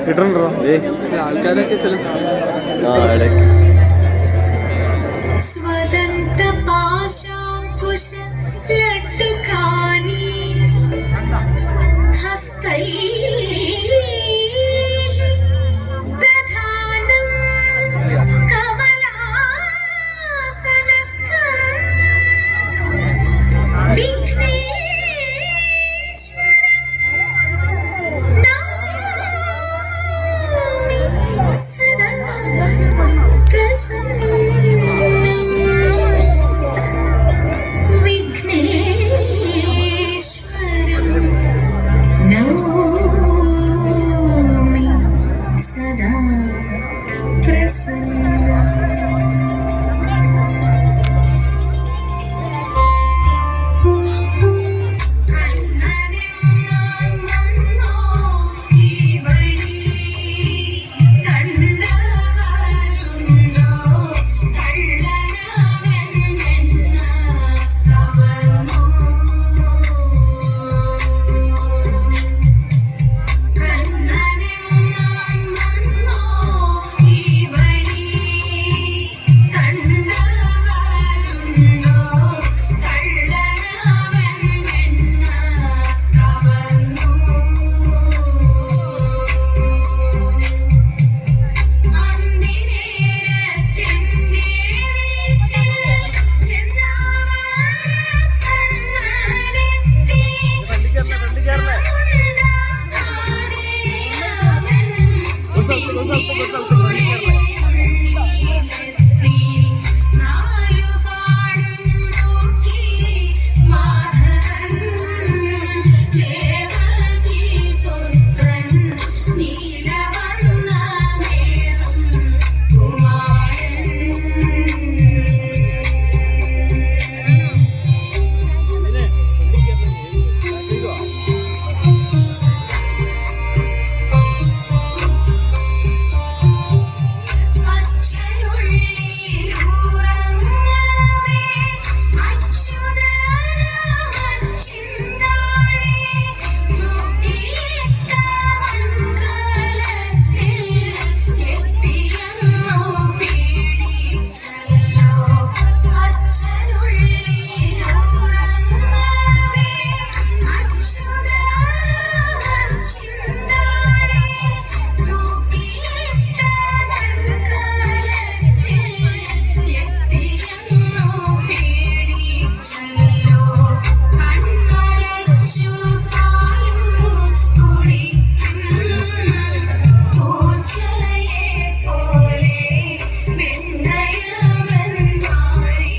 കിട്ടണ്ടോ ആൾക്കാരൊക്കെ ചില സ്വതന്ത്ര പാശാംകുശ ലട്ടുകാനി ഹസ്തൈ ദധാനം കമലാസനസ്ഥം വിഘ്നേശ്വരം നമാമി സദാ പ്രസന്നം വിഘ്നേശ്വരം നമാമി സദാ പ്രസന്നം. കണ്ണനെങ്ങാൻ വന്നോ ഈ വഴി കണ്ടവരുണ്ടോ കള്ളനവനെന്ന കവർന്നോ കണ്ണനെങ്ങാൻ വന്നോ ഈ വഴി കണ്ടവരുണ്ടോ കള്ളനവനെന്ന കവർന്നോ അന്തിനേരത്തെന്റെ വീട്ടിൽ ചെന്നാവാര കണ്ണനെത്തി ശബ്ദമുണ്ടാക്കാതെ അവൻ പിന്നിലൂടെ ഉള്ളിലെത്തി. നാലുപാടും നോക്കി മാധവൻ ദേവകി പുത്രൻ നീലവർണ്ണമേറും കുമാരൻ. അച്ഛനുള്ളിലൂറങ്ങവേ അച്യുതനാമച്ചിന്താഴെ തൂക്കിയിട്ട മൺകലത്തിൽ എത്തിയെന്നു പേടിച്ചല്ലോ. അച്ഛനുള്ളിലൂറങ്ങവേ അച്യുതനാമച്ചിന്താഴെ തൂക്കിയിട്ട മൺകലത്തിൽ എത്തിയെന്നു പേടിച്ചല്ലോ. കണ്ണടച്ചു പാലു കുടിക്കും പൂച്ചയെ പോലെ വെണ്ണയമൻ മാറി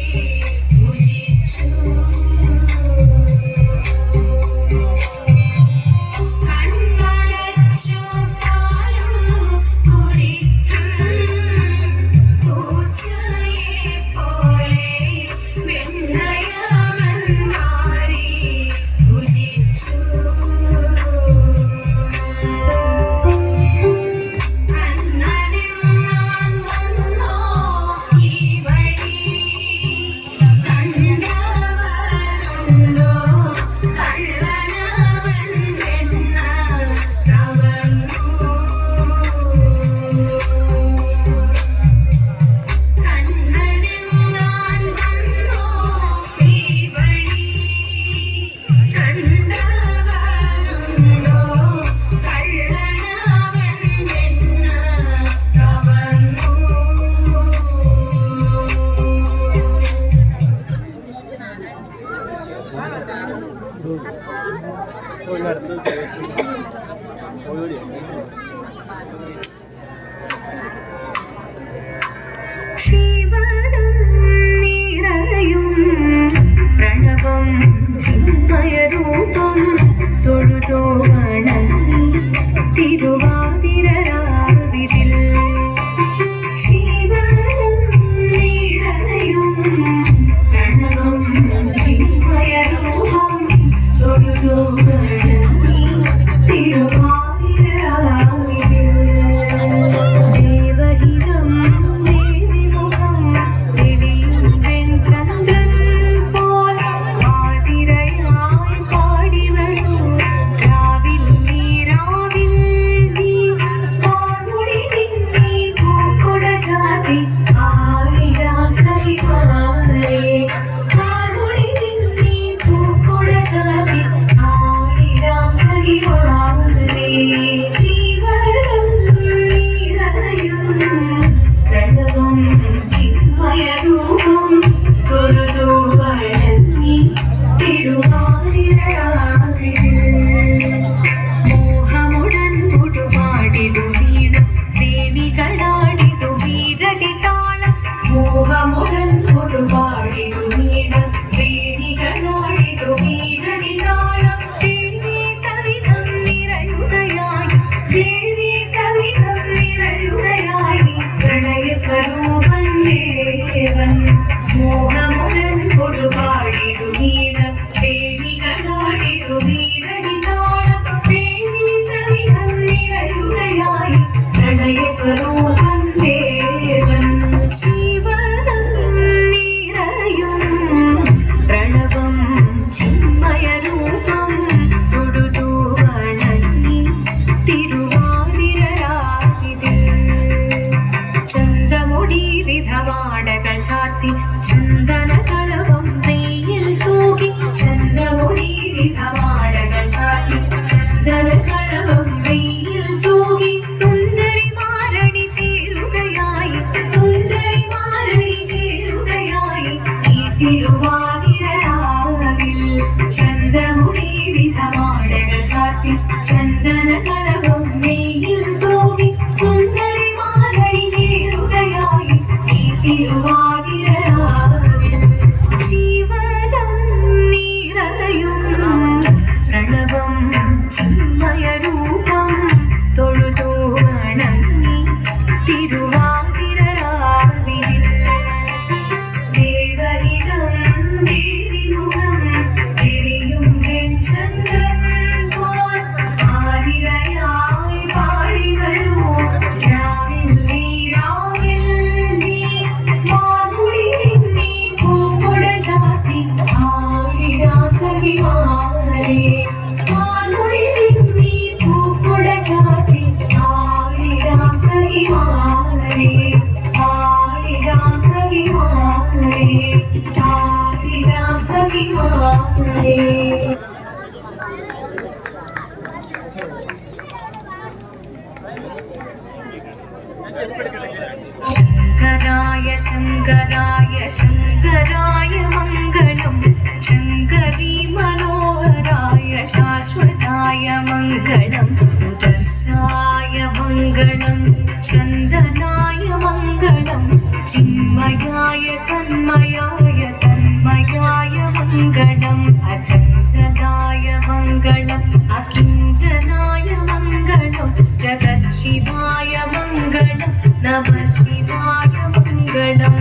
ഭുജിച്ചു. കണ്ണടച്ചു പാലു കുടിക്കും പൂച്ചയെ പോലെ വെണ്ണയമൻ മാറി ഭുജിച്ചു. കണ്ണനെങ്ങാൻ വന്നോ ഈ വഴി കണ്ടവരുണ്ടോ കള്ളനവൻ വെണ്ണ കവർന്നു. കണ്ണനെങ്ങാൻ വന്നോ ഈ വഴി കണ്ടവരുണ്ടോ കള്ളനവൻ വെണ്ണ കവർന്നു. ശിവനും നിറയും പ്രണവം ചിന്മയരൂപം തൊഴുതോ വണങ്ങി തിരുവാതിരരാവിതിൽ. ശിവനും നിറയും പ്രണവം ചിന്മയരൂപം തൊഴുതോ വണങ്ങി തിരുവാതിരരാവിതിൽ. ദേവഹിതം ദേവിമുഖം തെളിയും വെൺചന്ദ്രൻ പോൽ ആതിരയായി പാടിവരൂ രാവിലെ ശങ്കരായ ശങ്കരായ ശങ്കരായ മംഗളം ശങ്കരീ മനോഹരായ ശാശ്വതായ മംഗളം സുദർശായ മംഗളം ചന്ദനായ മംഗളം ചിന്മയായ സന്മയായ തന്മയായ മംഗളം അചഞ്ചലായ മംഗളം അകിഞ്ചനായ മംഗളം ജഗത് ശിവായ മംഗളം നമഃ ശിവായ മംഗളം